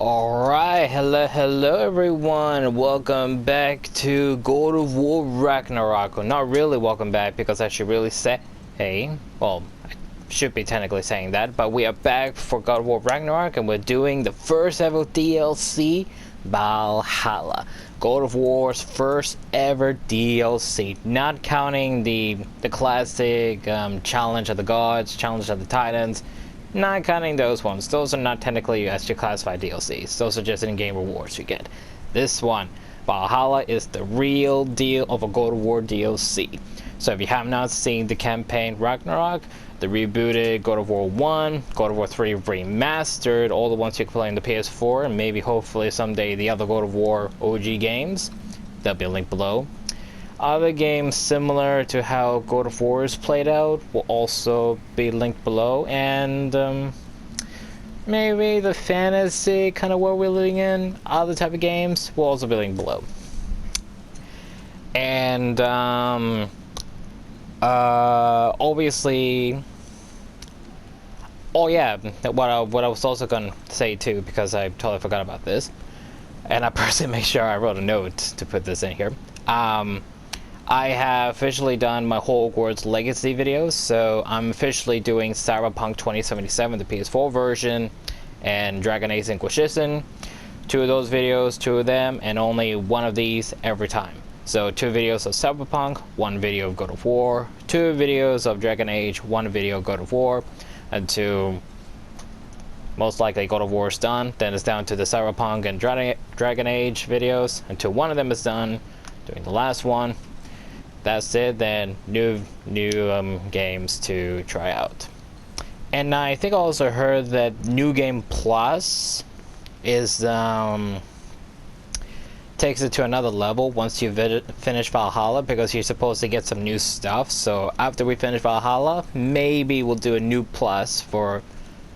Alright, hello everyone, welcome back to God of War Ragnarok. Well, not really welcome back because I should really say, well, I should be technically saying that, but we are back for God of War Ragnarok and we're doing the first ever DLC, Valhalla. God of War's first ever DLC, not counting the classic Challenge of the Gods, Challenge of the Titans. Not counting those ones. Those are not technically SG classified DLCs. Those are just in-game rewards you get. This one, Valhalla, is the real deal of a God of War DLC. So if you have not seen the campaign Ragnarok, the rebooted God of War 1, God of War 3 remastered, all the ones you can play on the PS4, and maybe hopefully someday the other God of War OG games, they'll be linked below. Other games similar to how God of War is played out will also be linked below, and maybe the fantasy kind of world we're living in, other type of games will also be linked below. And obviously, oh yeah, what I was also gonna say too, because I totally forgot about this, and I personally made sure I wrote a note to put this in here. I have officially done my Hogwarts Legacy videos, so I'm officially doing Cyberpunk 2077, the PS4 version, and Dragon Age Inquisition. 2 of those videos, 2 of them, and only 1 of these every time. So 2 videos of Cyberpunk, 1 video of God of War, 2 videos of Dragon Age, 1 video of God of War, until most likely God of War is done. Then it's down to the Cyberpunk and Dragon Age videos, until 1 of them is done, doing the last one. That's it, then new games to try out. And I think I also heard that New Game Plus is takes it to another level once you finish Valhalla, because you're supposed to get some new stuff. So after we finish Valhalla, maybe we'll do a new plus for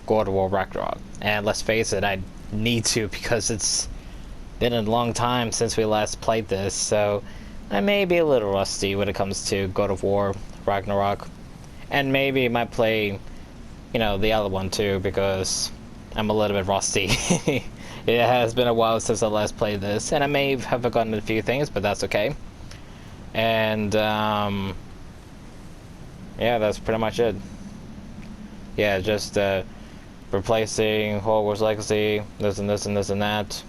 God of War Ragnarok. And let's face it, I need to, because it's been a long time since we last played this, so I may be a little rusty when it comes to God of War Ragnarok, and maybe I might play, the other one too, because I'm a little bit rusty. It has been a while since I last played this, and I may have forgotten a few things, but that's okay. And yeah, that's pretty much it. Yeah, just replacing Hogwarts Legacy, this and this and this and that.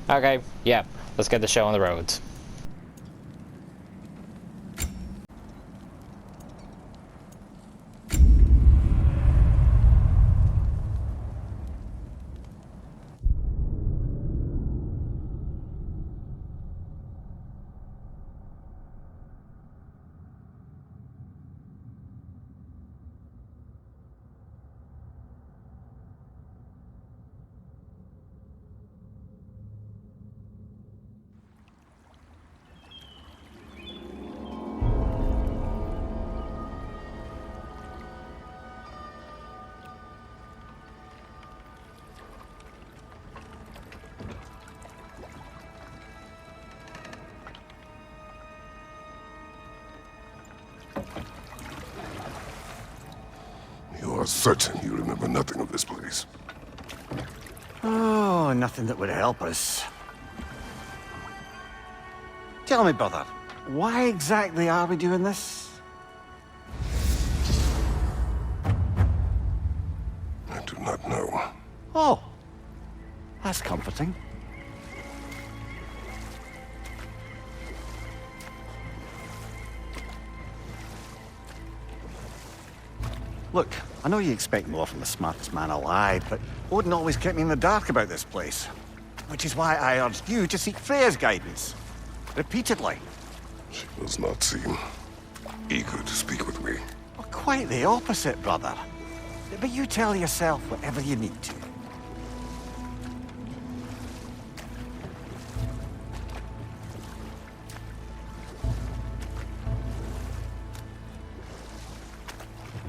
Okay, yeah, let's get the show on the road. You are certain you remember nothing of this place? Oh, nothing that would help us. Tell me, brother, why exactly are we doing this? I do not know. Oh, that's comforting. Look, I know you expect more from the smartest man alive, but Odin always kept me in the dark about this place. Which is why I urged you to seek Freya's guidance. Repeatedly. She does not seem eager to speak with me. Well, quite the opposite, brother. But you tell yourself whatever you need to.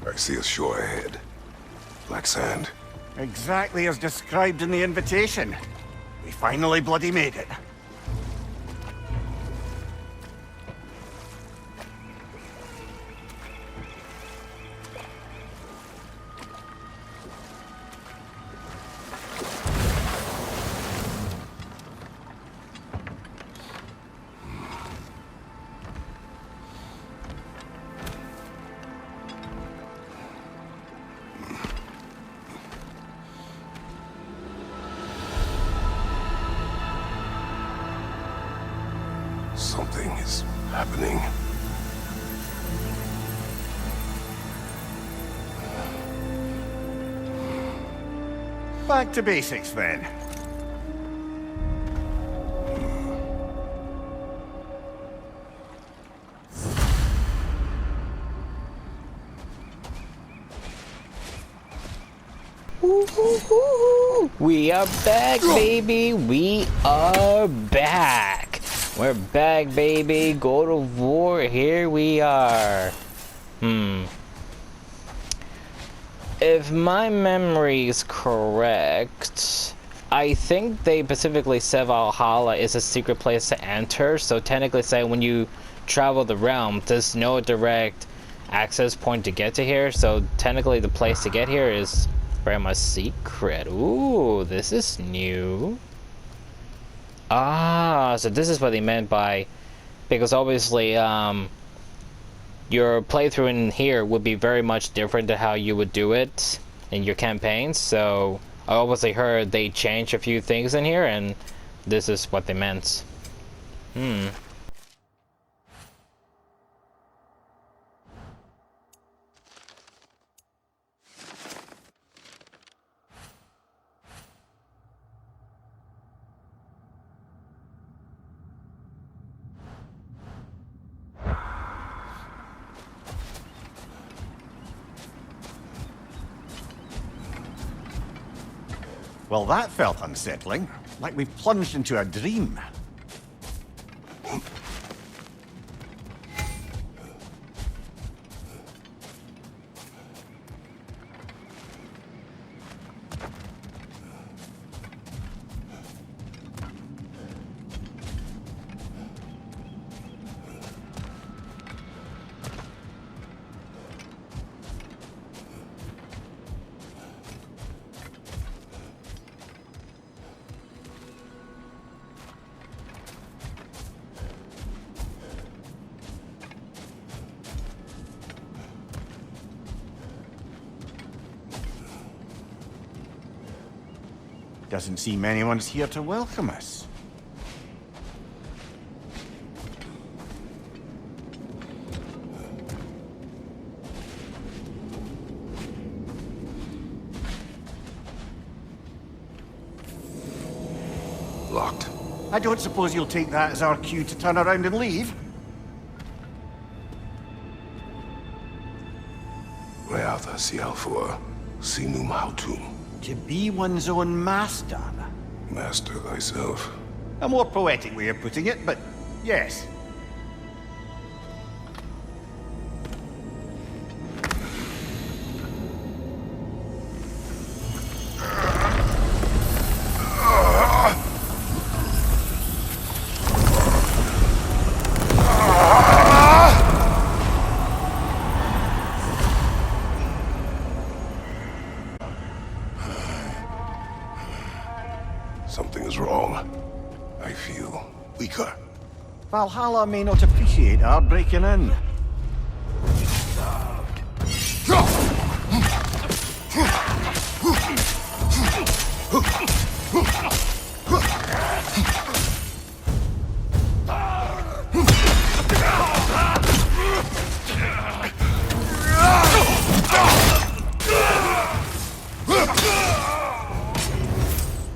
I see a shore ahead. Black sand. Exactly as described in the invitation. We finally bloody made it. Something is happening. Back to basics then. We are back, baby. We are back. We're back, baby. God of War. Here we are. If my memory is correct, I think they specifically said Valhalla is a secret place to enter. So technically, say when you travel the realm, there's no direct access point to get to here. So technically, the place to get here is very much secret. Ooh, this is new. Ah, so this is what they meant by, because obviously your playthrough in here would be very much different to how you would do it in your campaign. So I obviously heard they changed a few things in here, and this is what they meant. Well, that felt unsettling. Like we've plunged into a dream. Doesn't seem anyone's here to welcome us. Locked. I don't suppose you'll take that as our cue to turn around and leave? Reatha Sialfur, Sinum Hautum. To be one's own master. Master thyself. A more poetic way of putting it, but yes. Something is wrong. I feel weaker. Valhalla may not appreciate our breaking in.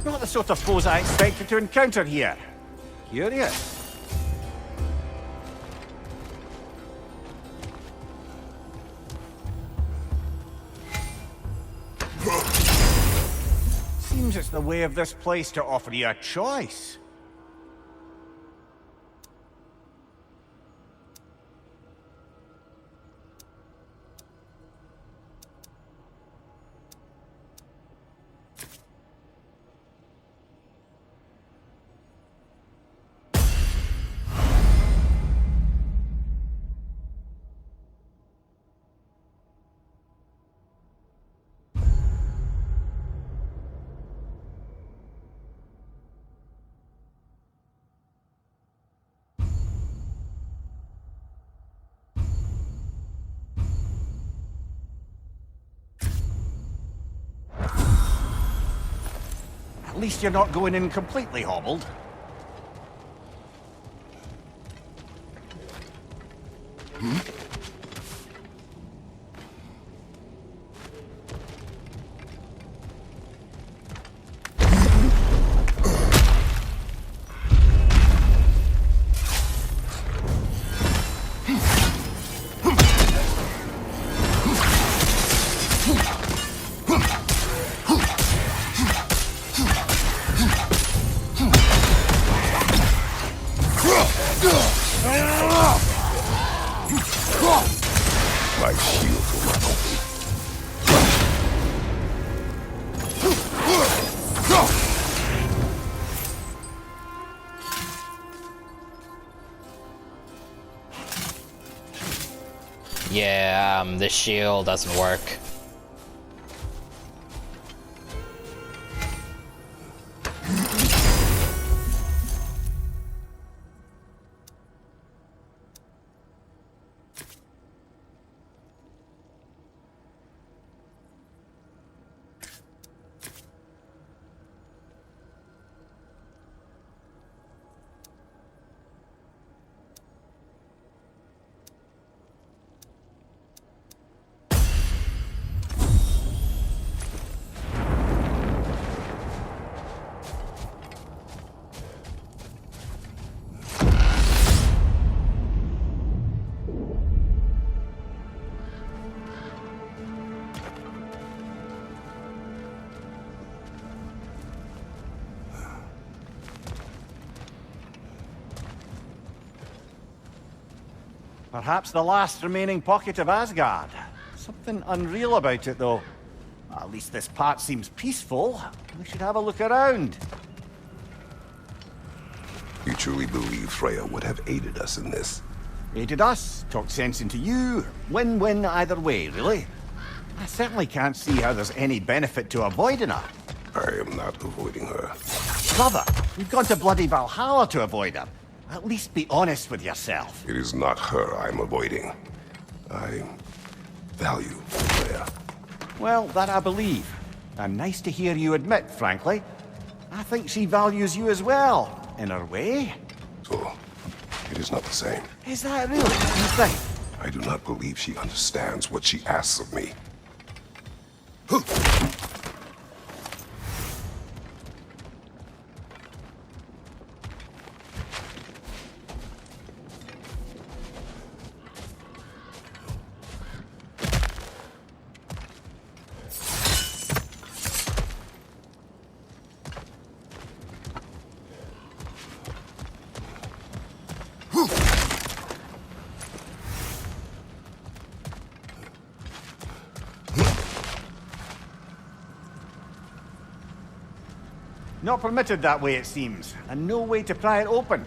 Not the sort of foes I expected to encounter here. Curious. Seems it's the way of this place to offer you a choice. At least you're not going in completely hobbled. My shield will not open. Yeah, the shield doesn't work. Perhaps the last remaining pocket of Asgard. Something unreal about it, though. At least this part seems peaceful. We should have a look around. You truly believe Freya would have aided us in this? Aided us, talked sense into you. Win-win either way, really. I certainly can't see how there's any benefit to avoiding her. I am not avoiding her. Brother, you've gone to bloody Valhalla to avoid her. At least be honest with yourself. It is not her I'm avoiding. I value Freya. Well, that I believe. And nice to hear you admit, frankly. I think she values you as well, in her way. So, it is not the same. Is that really what you think? I do not believe she understands what she asks of me. Not permitted that way, it seems, and no way to pry it open.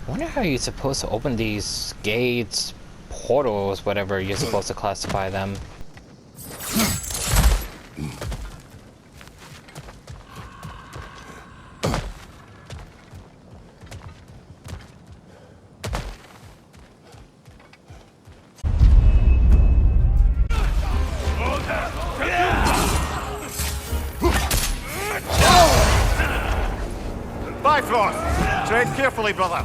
I wonder how you're supposed to open these gates, portals, whatever you're supposed to classify them. Bifrost! Tread carefully, brother.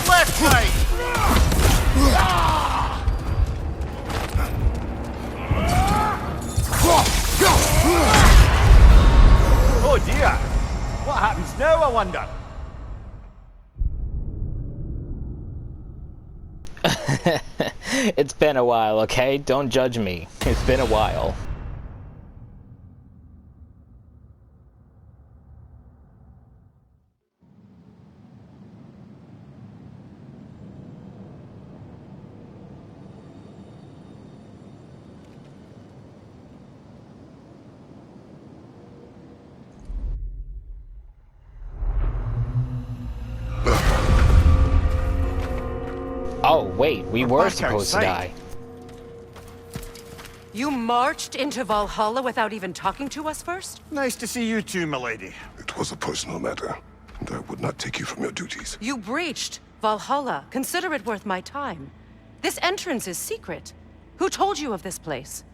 Left side! Oh dear! What happens now, I wonder? It's been a while, okay? Don't judge me. It's been a while. wait, we We're were back supposed to outside. die. You marched into Valhalla without even talking to us first? Nice to see you too, milady. It was a personal matter, and I would not take you from your duties. You breached Valhalla. Consider it worth my time. This entrance is secret. Who told you of this place?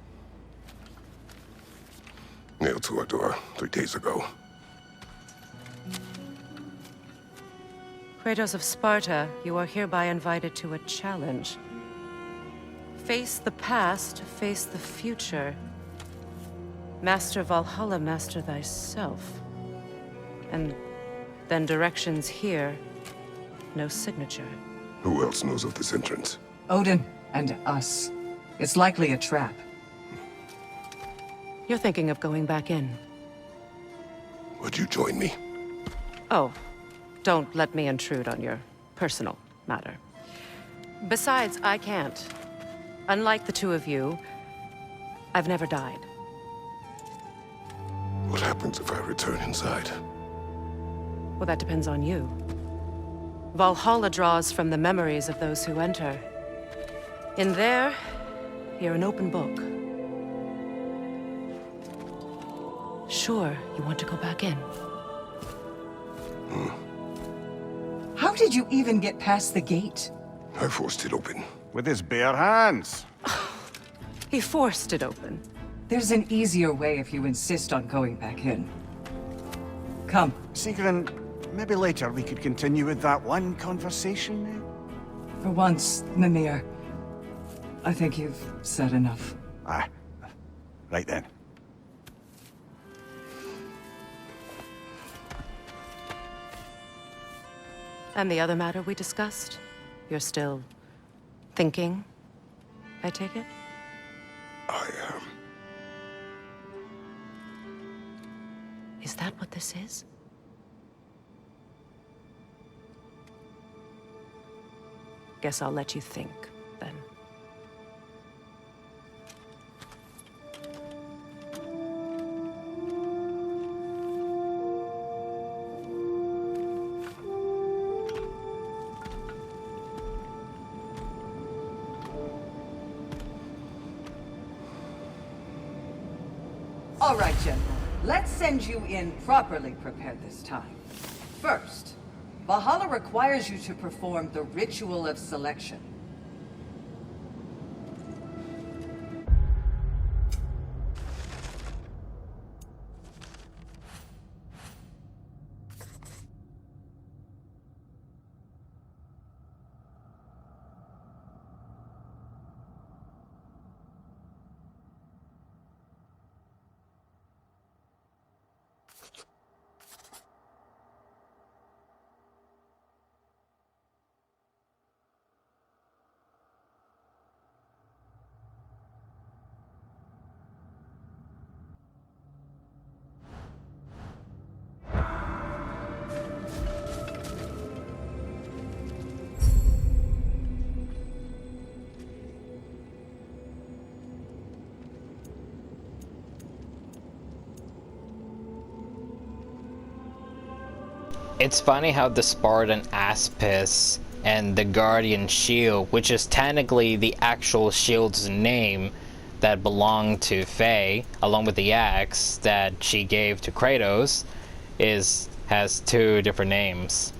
Nailed to our door 3 days ago. Kratos of Sparta, you are hereby invited to a challenge. Face the past, face the future. Master Valhalla, master thyself. And then directions here, no signature. Who else knows of this entrance? Odin and us. It's likely a trap. You're thinking of going back in. Would you join me? Oh, don't let me intrude on your personal matter. Besides, I can't. Unlike the two of you, I've never died. What happens if I return inside? Well, that depends on you. Valhalla draws from the memories of those who enter. In there, you're an open book. Sure, you want to go back in. How did you even get past the gate? I forced it open. With his bare hands. He forced it open. There's an easier way if you insist on going back in. Come. Sigrun, maybe later we could continue with that one conversation. For once, Mimir. I think you've said enough. Ah, right then. And the other matter we discussed? You're still thinking, I take it? I am. Is that what this is? Guess I'll let you think, then. All right, General. Let's send you in properly prepared this time. First, Valhalla requires you to perform the ritual of selection. It's funny how the Spartan Aspis and the Guardian Shield, which is technically the actual shield's name that belonged to Faye, along with the axe that she gave to Kratos, has two different names.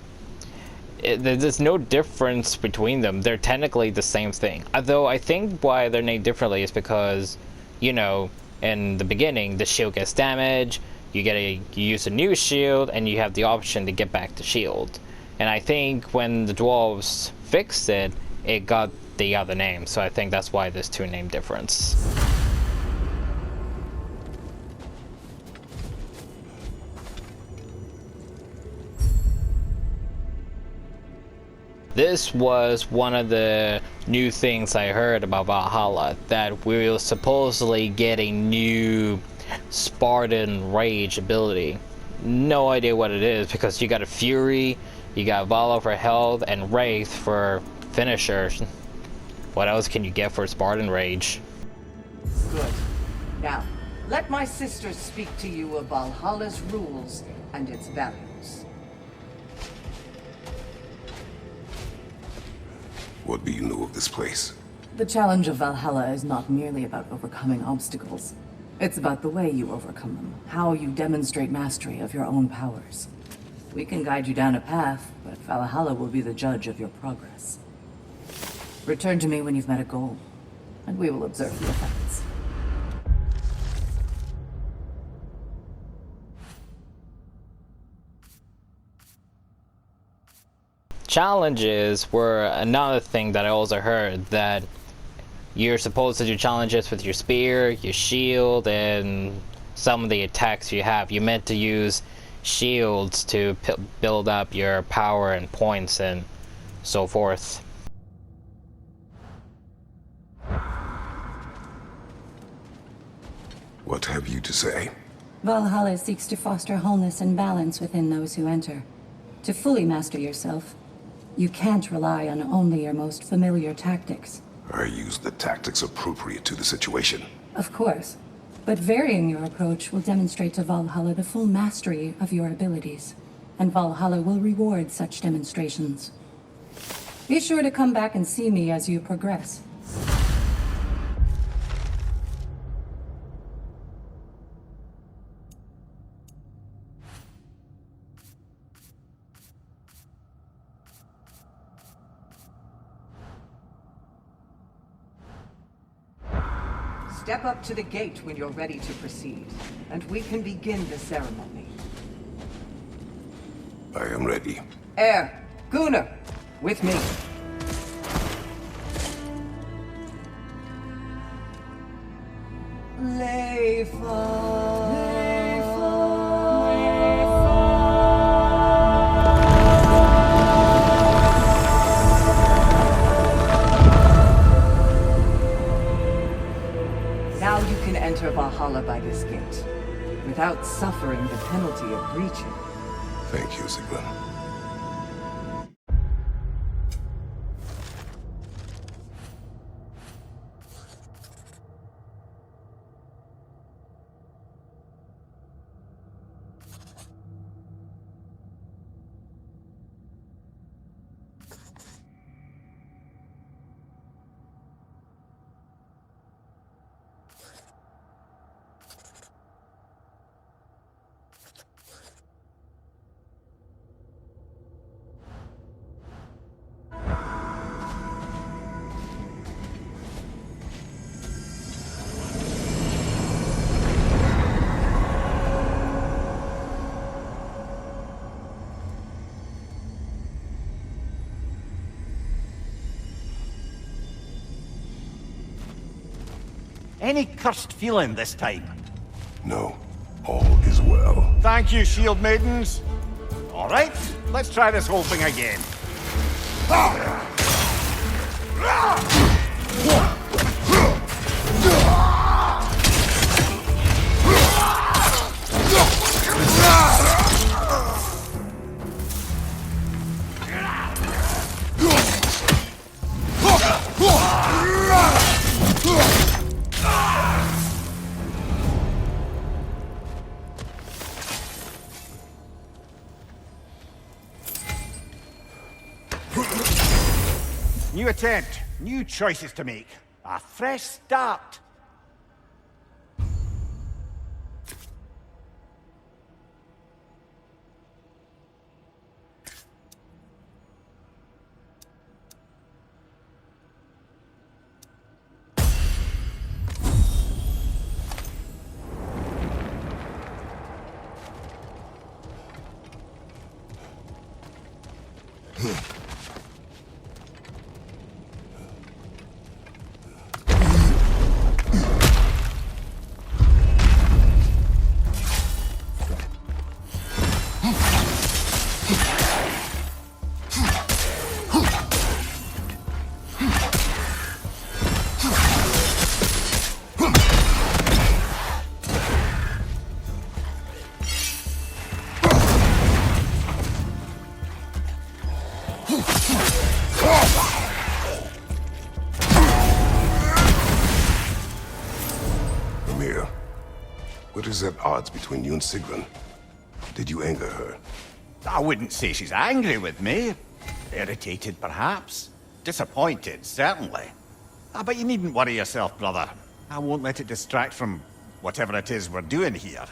There's no difference between them. They're technically the same thing. Although I think why they're named differently is because, you know, in the beginning the shield gets damaged, you use a new shield, and you have the option to get back the shield. And I think when the dwarves fixed it, it got the other name. So I think that's why there's two name difference. This was one of the new things I heard about Valhalla, that we will supposedly get a new Spartan Rage ability. No idea what it is, because you got a Fury, you got Vala for health, and Wraith for finishers. What else can you get for Spartan Rage? Good. Now, let my sisters speak to you of Valhalla's rules and its values. What do you know of this place? The challenge of Valhalla is not merely about overcoming obstacles. It's about the way you overcome them, how you demonstrate mastery of your own powers. We can guide you down a path, but Valhalla will be the judge of your progress. Return to me when you've met a goal, and we will observe the effects. Challenges were another thing that I also heard, that you're supposed to do challenges with your spear, your shield, and some of the attacks you have. You're meant to use shields to build up your power and points and so forth. What have you to say? Valhalla seeks to foster wholeness and balance within those who enter. To fully master yourself, you can't rely on only your most familiar tactics. I use the tactics appropriate to the situation. Of course, but varying your approach will demonstrate to Valhalla the full mastery of your abilities, and Valhalla will reward such demonstrations. Be sure to come back and see me as you progress. Step up to the gate when you're ready to proceed, and we can begin the ceremony. I am ready. Gunnar, with me. Now you can enter Valhalla by this gate, without suffering the penalty of breaching. Thank you, Sigrun. Any cursed feeling this time? No, all is well. Thank you, shield maidens. All right, let's try this whole thing again. New attempt, new choices to make. A fresh start. What is at odds between you and Sigrun? Did you anger her? I wouldn't say she's angry with me. Irritated, perhaps. Disappointed, certainly. Ah, but you needn't worry yourself, brother. I won't let it distract from whatever it is we're doing here.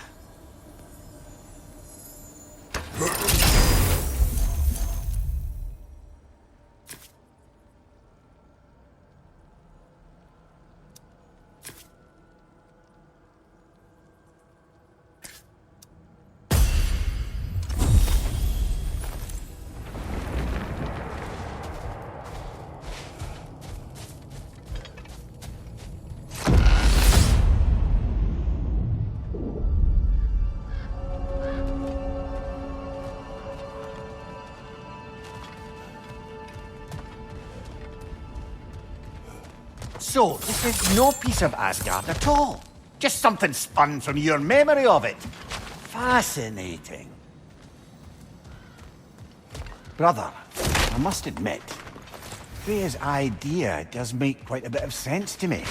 So, this is no piece of Asgard at all. Just something spun from your memory of it. Fascinating. Brother, I must admit, Freya's idea does make quite a bit of sense to me.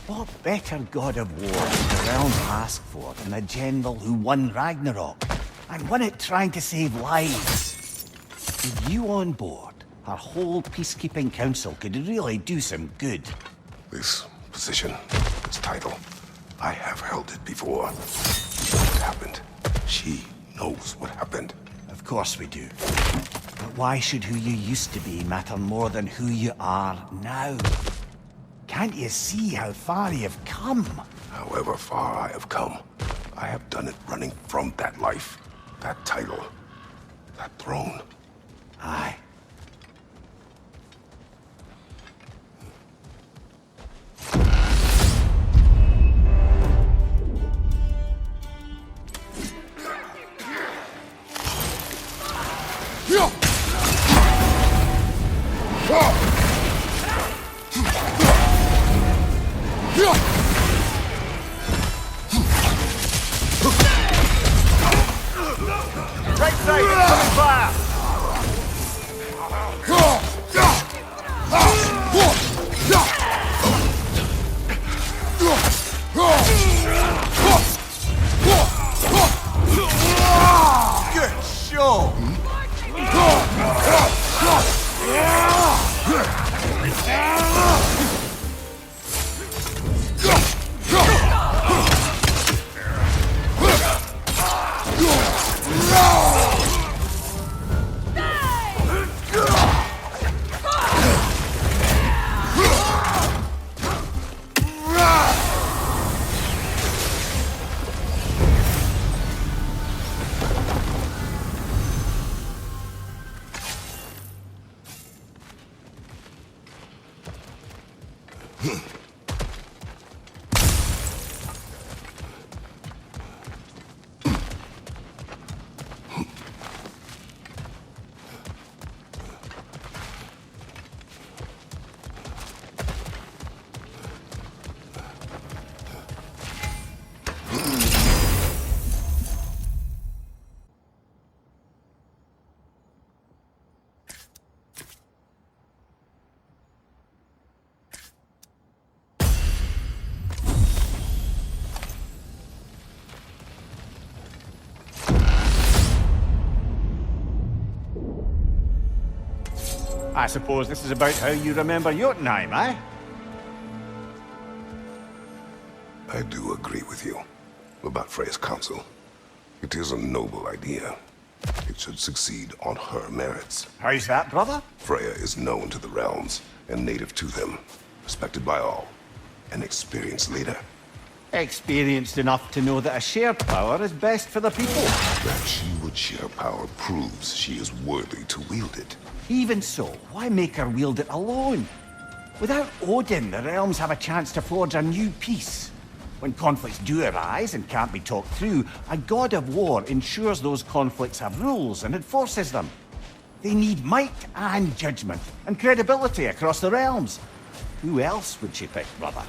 What better god of war did the realms ask for than a general who won Ragnarok, and won it trying to save lives? With you on board, our whole peacekeeping council could really do some good. This position, this title, I have held it before. What happened? She knows what happened. Of course we do. But why should who you used to be matter more than who you are now? Can't you see how far you've come? However far I have come, I have done it running from that life, that title, that throne. Aye. Right side, coming fire! Good show! I suppose this is about how you remember Jotunheim, eh? I do agree with you about Freya's council. It is a noble idea. It should succeed on her merits. How's that, brother? Freya is known to the realms and native to them, respected by all, an experienced leader. Experienced enough to know that a shared power is best for the people. That she would share power proves she is worthy to wield it. Even so, why make her wield it alone? Without Odin, the realms have a chance to forge a new peace. When conflicts do arise and can't be talked through, a god of war ensures those conflicts have rules and enforces them. They need might and judgment, and credibility across the realms. Who else would she pick, brother?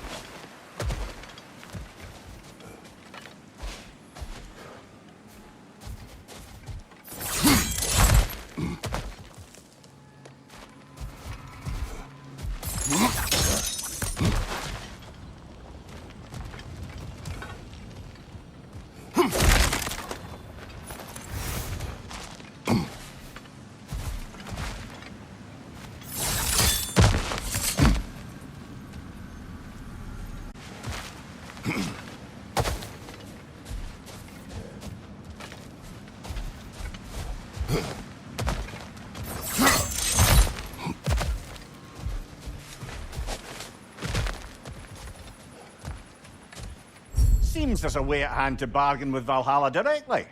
Seems there's a way at hand to bargain with Valhalla directly.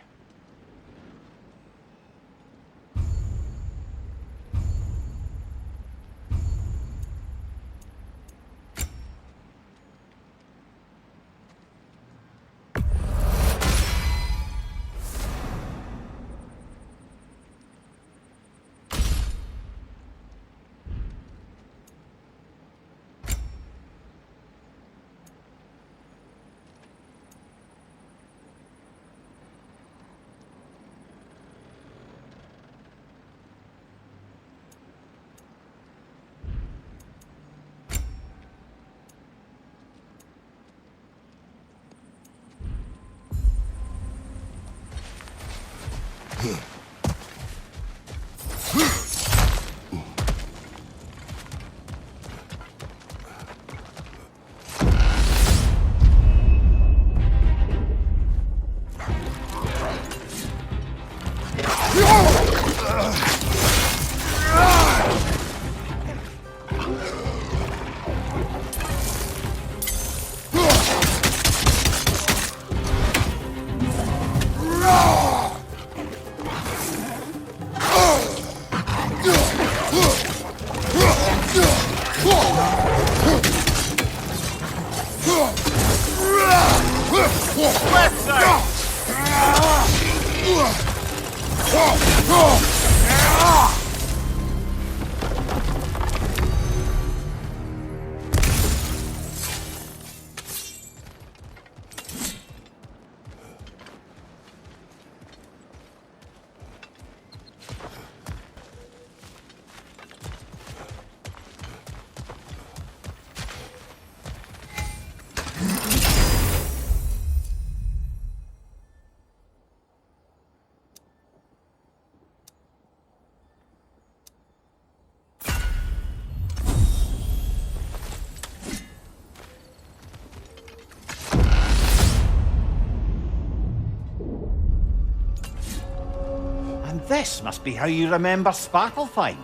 This must be how you remember Svartalfheim.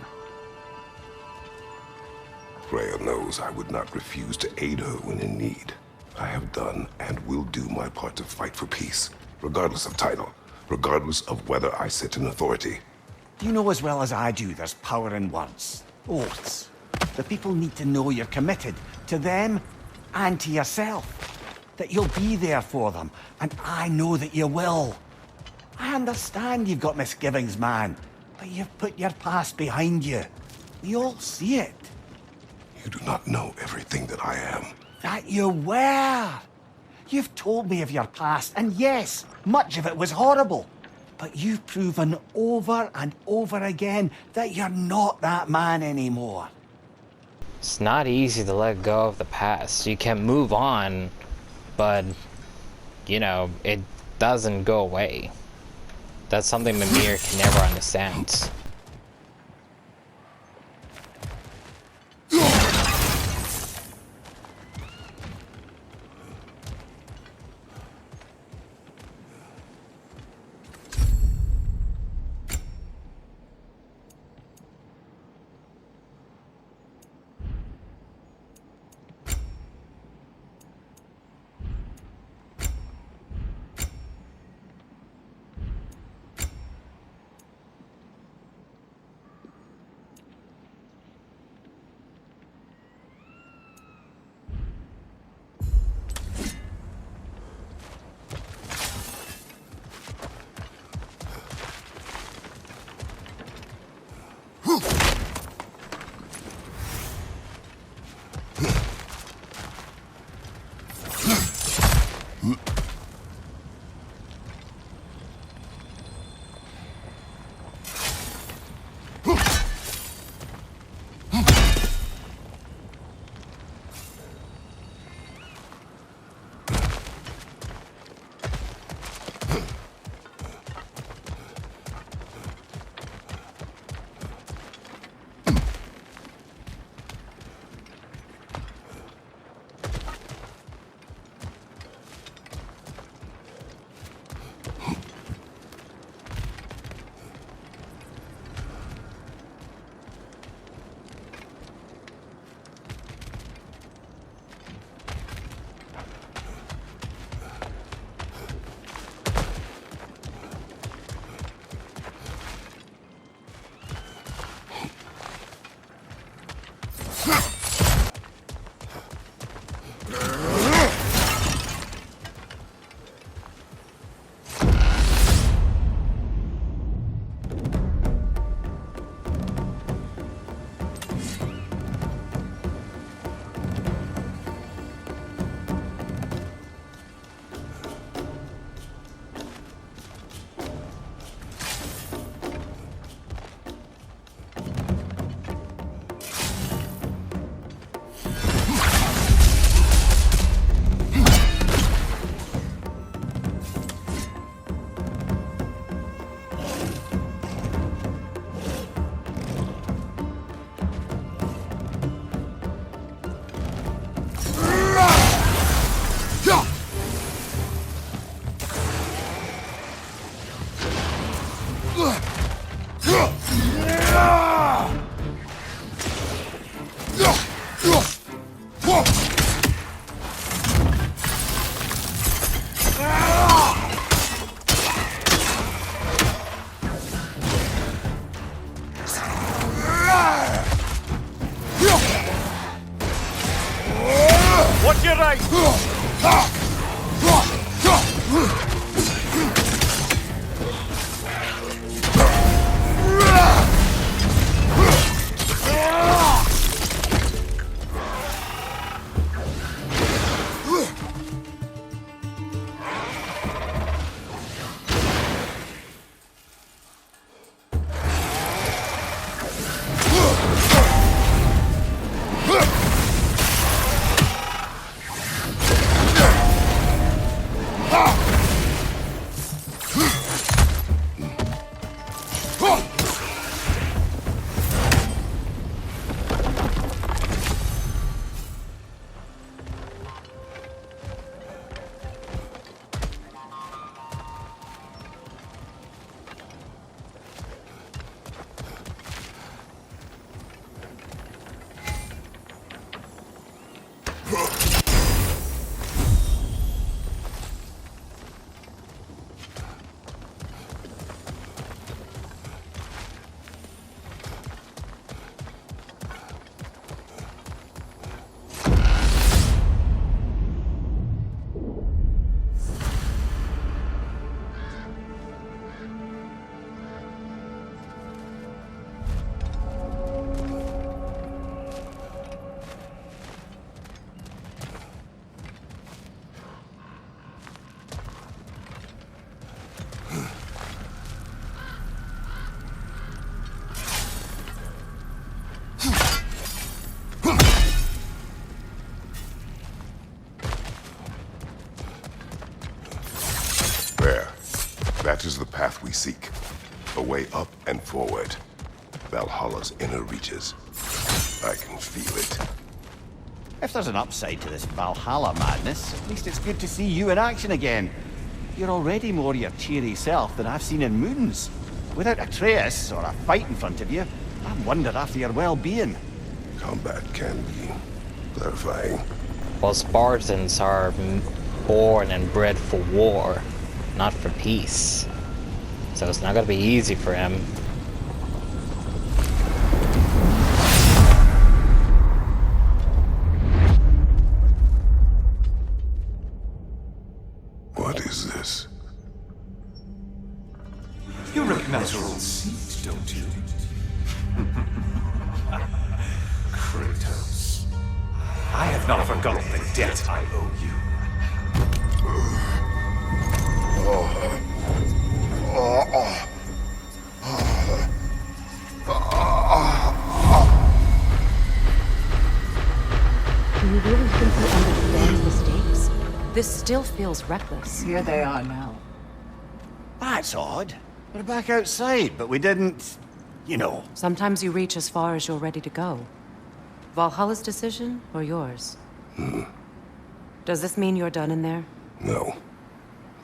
Freya knows I would not refuse to aid her when in need. I have done and will do my part to fight for peace, regardless of title, regardless of whether I sit in authority. You know as well as I do there's power in words. Oaths. The people need to know you're committed to them and to yourself. That you'll be there for them, and I know that you will. I understand you've got misgivings, man, but you've put your past behind you. We all see it. You do not know everything that I am. That you were. You've told me of your past, and yes, much of it was horrible. But you've proven over and over again that you're not that man anymore. It's not easy to let go of the past. You can move on, but, you know, it doesn't go away. That's something Mimir can never understand. Watch your right! That is the path we seek. A way up and forward. Valhalla's inner reaches. I can feel it. If there's an upside to this Valhalla madness, at least it's good to see you in action again. You're already more your cheery self than I've seen in moons. Without Atreus or a fight in front of you, I wonder after your well-being. Combat can be clarifying. Well, Spartans are born and bred for war, not for peace. So it's not gonna be easy for him. What is this? You recognize your old seat, don't you? Kratos. I have not forgotten the debt I owe you. Do you really think you understand mistakes? This still feels reckless. Here they are now. That's odd. We're back outside, but we didn't... you know. Sometimes you reach as far as you're ready to go. Valhalla's decision, or yours? Does this mean you're done in there? No.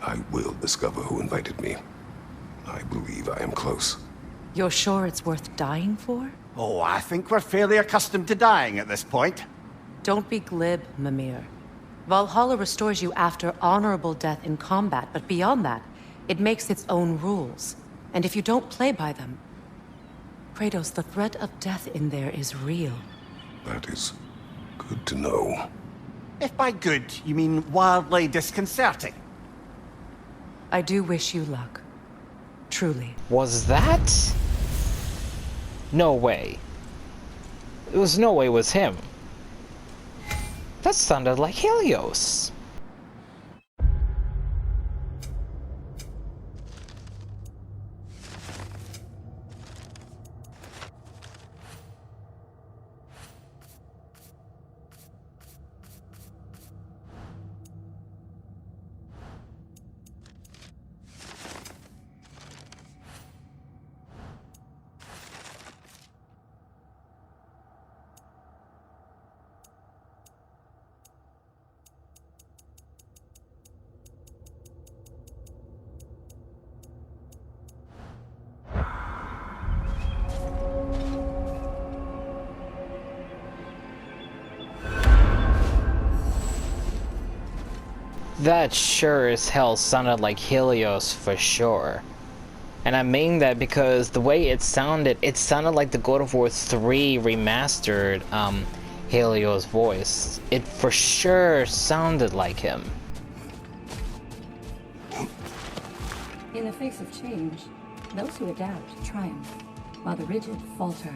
I will discover who invited me. I believe I am close. You're sure it's worth dying for? Oh, I think we're fairly accustomed to dying at this point. Don't be glib, Mimir. Valhalla restores you after honorable death in combat, but beyond that, it makes its own rules. And if you don't play by them... Kratos, the threat of death in there is real. That is good to know. If by good, you mean wildly disconcerting. I do wish you luck. Truly. Was that? No way. It was no way it was him. That sounded like Helios. That sure as hell sounded like Helios for sure. And I mean that because the way it sounded like the God of War 3 remastered, Helio's voice. It for sure sounded like him. In the face of change, those who adapt triumph, while the rigid falter.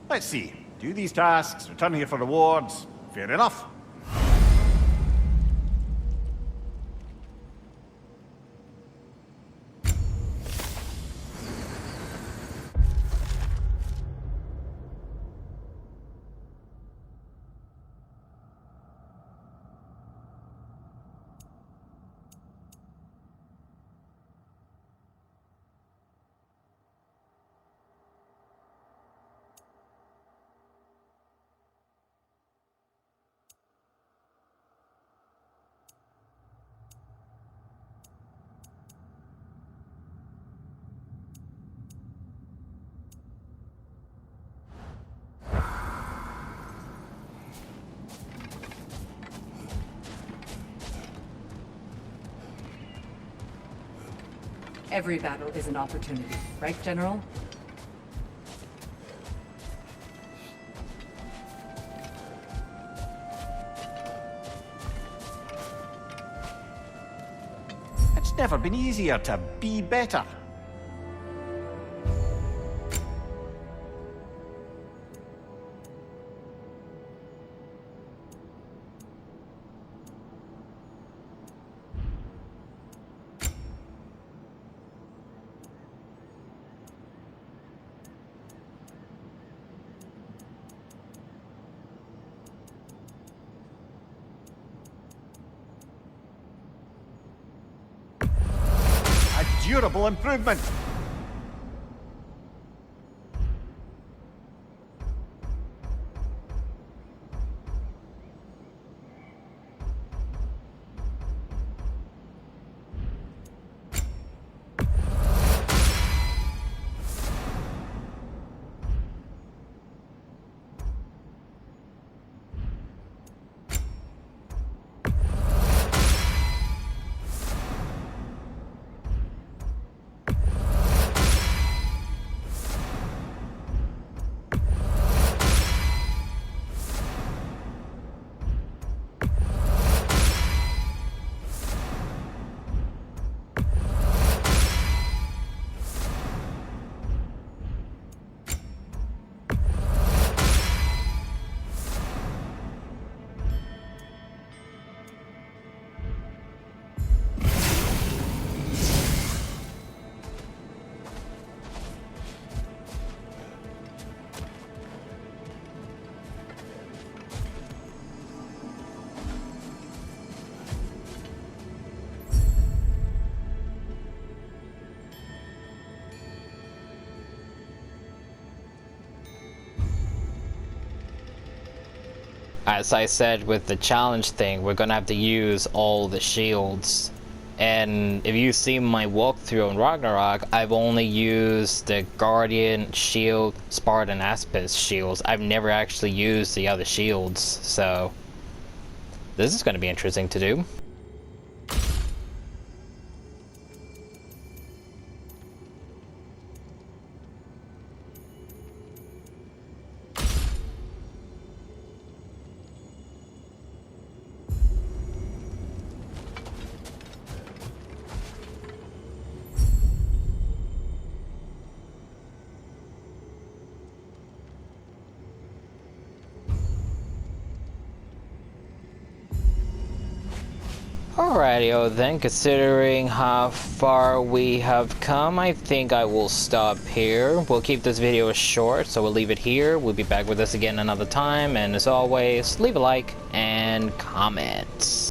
Let's see. Do these tasks, return here for rewards. Fair enough. Every battle is an opportunity, right, General? It's never been easier to be better. Durable improvement. As I said with the challenge thing, we're gonna have to use all the shields. And if you see my walkthrough on Ragnarok, I've only used the Guardian shield, Spartan Aspis shields. I've never actually used the other shields, so this is gonna be interesting to do. Alrighty, then, considering how far we have come, I think I will stop here. We'll keep this video short, so we'll leave it here. We'll be back with this again another time, and as always, leave a like and comment.